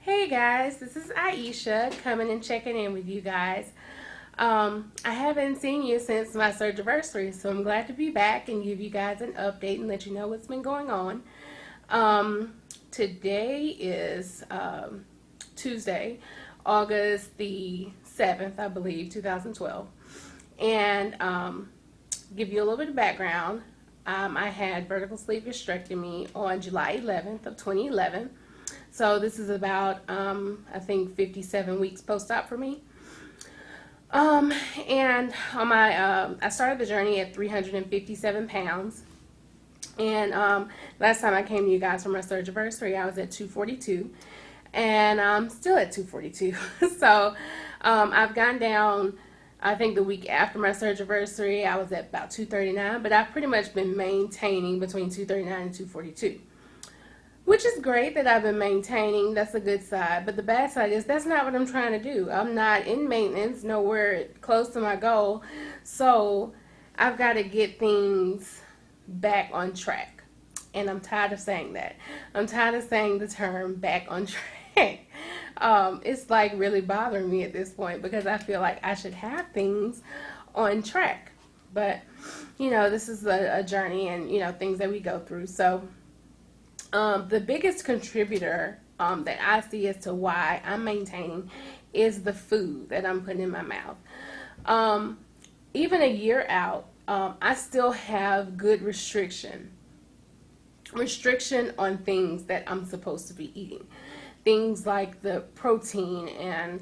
Hey guys, this is Aisha coming and checking in with you guys. I haven't seen you since my surgery, so I'm glad to be back and give you guys an update and let you know what's been going on. Today is Tuesday, August the 7th, I believe, 2012. And give you a little bit of background. I had vertical sleeve hysterectomy on July 11th of 2011. So this is about, I think, 57 weeks post-op for me. And on my, I started the journey at 357 pounds. And last time I came to you guys for my surgery, I was at 242. And I'm still at 242. So I've gone down, I think the week after my surgery, I was at about 239. But I've pretty much been maintaining between 239 and 242. Which is great that I've been maintaining. That's a good side. But the bad side is that's not what I'm trying to do. I'm not in maintenance, nowhere close to my goal. So I've got to get things back on track. And I'm tired of saying that. I'm tired of saying the term back on track. It's like really bothering me at this point because I feel like I should have things on track. But, you know, this is a journey and, you know, things that we go through. So the biggest contributor that I see as to why I'm maintaining is the food that I'm putting in my mouth. Even a year out, I still have good restriction on things that I'm supposed to be eating. Things like the protein and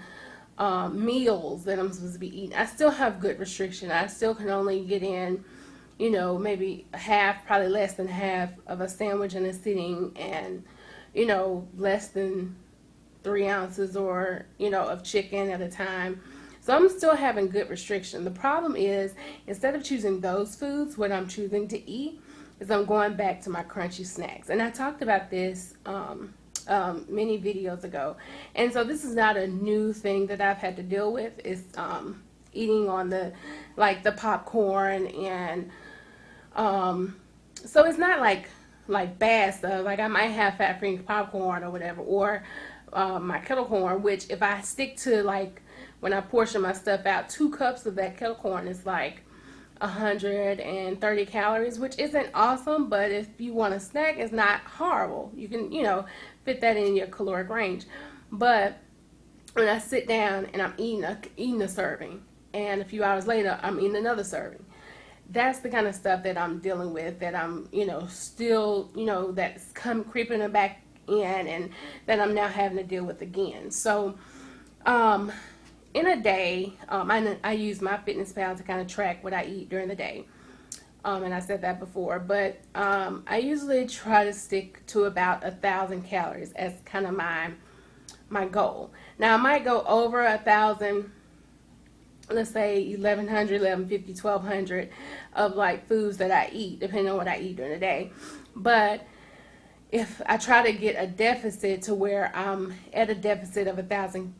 meals that I'm supposed to be eating. I still have good restriction. I still can only get in, you know, maybe half, probably less than half of a sandwich in a sitting, and, you know, less than 3 ounces or, you know, of chicken at a time. So I'm still having good restriction. The problem is, instead of choosing those foods, what I'm choosing to eat is I'm going back to my crunchy snacks. And I talked about this many videos ago. And so this is not a new thing that I've had to deal with. It's eating on the popcorn and so it's not like bad stuff. Like I might have fat-free popcorn or whatever, or my kettle corn, which if I stick to, like, when I portion my stuff out, 2 cups of that kettle corn is like 130 calories, which isn't awesome, but if you want a snack, it's not horrible. You can, you know, fit that in your caloric range. But when I sit down and I'm eating a serving, and a few hours later I'm eating another serving, that's the kind of stuff that I'm dealing with, that I'm, you know, still, you know, that's creeping back in, and that I'm now having to deal with again. So in a day, I use my MyFitnessPal to kind of track what I eat during the day. And I said that before, but I usually try to stick to about 1,000 calories as kind of my goal. Now I might go over 1,000, let's say 1,100, 1,150, 1,200 of like foods that I eat, depending on what I eat during the day. But if I try to get a deficit to where I'm at a deficit of 1,000,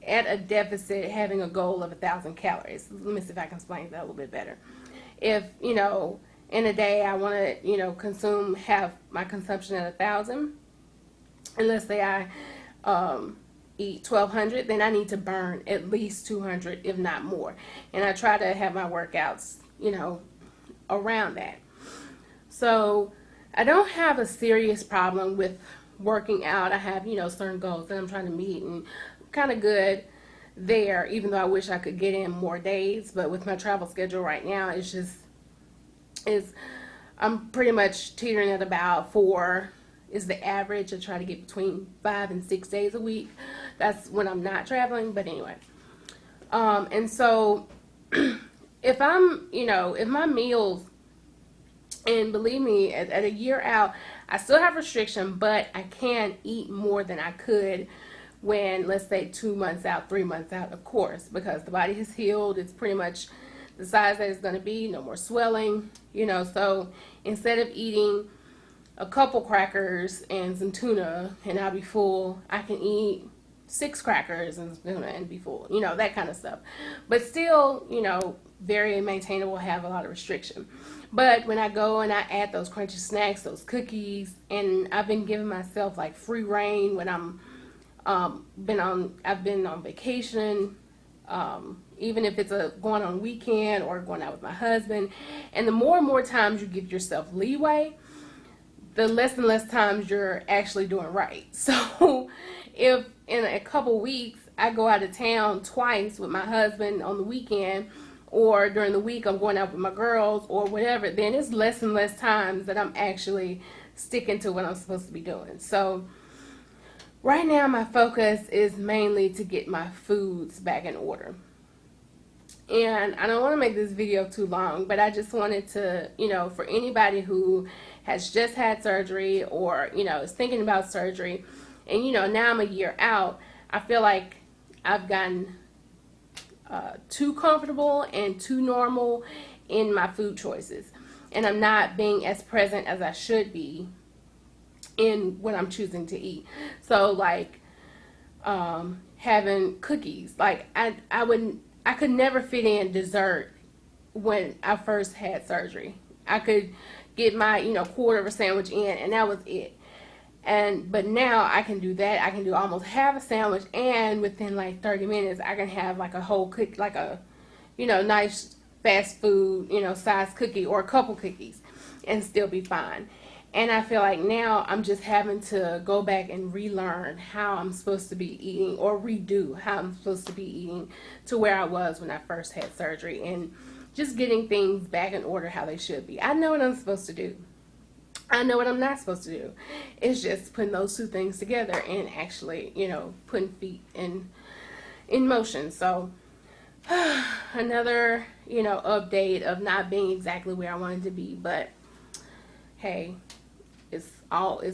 at a deficit having a goal of 1,000 calories. Let me see if I can explain that a little bit better. If, you know, in a day I want to, you know, have my consumption at 1,000, and let's say I eat 1,200, then I need to burn at least 200, if not more. And I try to have my workouts, you know, around that. So I don't have a serious problem with working out. I have, you know, certain goals that I'm trying to meet, and kind of good there, even though I wish I could get in more days. But with my travel schedule right now, I'm pretty much teetering at about 4 is the average. I try to get between 5 and 6 days a week. That's when I'm not traveling. But anyway, and so if I'm, you know, if my meals, and believe me, at a year out, I still have restriction, but I can eat more than I could when, let's say, 2 months out, 3 months out, of course, because the body has healed. It's pretty much the size that it's going to be, no more swelling, you know. So instead of eating a couple crackers and some tuna and I'll be full, I can eat 6 crackers and tuna and be full, you know, that kind of stuff. But still, you know, very maintainable, have a lot of restriction. But when I go and I add those crunchy snacks, those cookies, and I've been giving myself like free reign when I'm I've been on vacation, even if it's going on weekend or going out with my husband. And the more and more times you give yourself leeway, the less and less times you're actually doing right. So if in a couple weeks I go out of town twice with my husband on the weekend, or during the week I'm going out with my girls or whatever, then it's less and less times that I'm actually sticking to what I'm supposed to be doing. So right now my focus is mainly to get my foods back in order. And I don't want to make this video too long, but I just wanted to, for anybody who has just had surgery or, is thinking about surgery, and, now I'm a year out, I feel like I've gotten too comfortable and too normal in my food choices. And I'm not being as present as I should be in what I'm choosing to eat. So, like, having cookies. Like, I could never fit in dessert when I first had surgery. I could get my, quarter of a sandwich in, and that was it. But now I can do that. I can do almost half a sandwich, and within like 30 minutes, I can have like a whole cookie, like a, nice fast food, size cookie or a couple cookies, and still be fine. And I feel like now I'm just having to go back and relearn how I'm supposed to be eating, or redo how I'm supposed to be eating to where I was when I first had surgery, and just getting things back in order how they should be. I know what I'm supposed to do. I know what I'm not supposed to do. It's just putting those two things together and actually, putting feet in motion. So another, update of not being exactly where I wanted to be, but hey, it's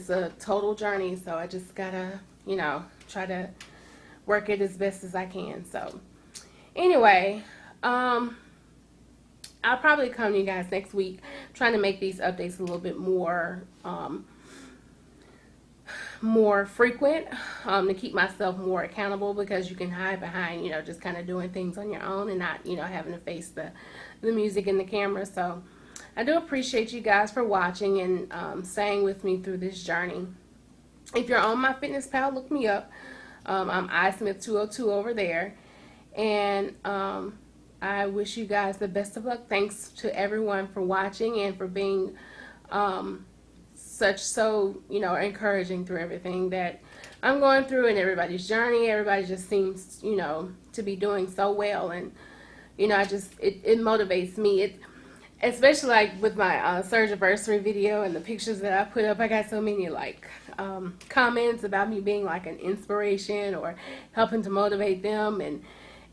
a total journey. So I just gotta, try to work it as best as I can. So anyway, I'll probably come to you guys next week, trying to make these updates a little bit more more frequent, to keep myself more accountable, because you can hide behind, just kind of doing things on your own and not, having to face the music and the camera. So I do appreciate you guys for watching and staying with me through this journey. If you're on my Fitness Pal, look me up. I'm iSmith202 over there. And I wish you guys the best of luck. Thanks to everyone for watching and for being so encouraging through everything that I'm going through and everybody's journey. Everybody just seems, to be doing so well, and it motivates me. Especially like with my surgery video and the pictures that I put up, I got so many like comments about me being like an inspiration or helping to motivate them, and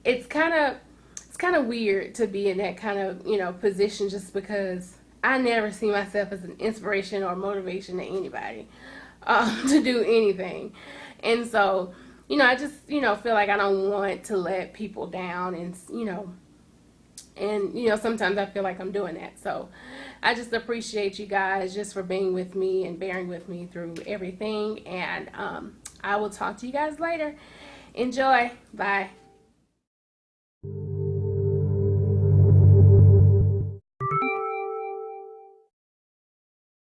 it's kind of weird to be in that kind of position, just because I never see myself as an inspiration or motivation to anybody to do anything. And so I just feel like I don't want to let people down, and sometimes I feel like I'm doing that. So I just appreciate you guys just for being with me and bearing with me through everything, and I will talk to you guys later. Enjoy. Bye.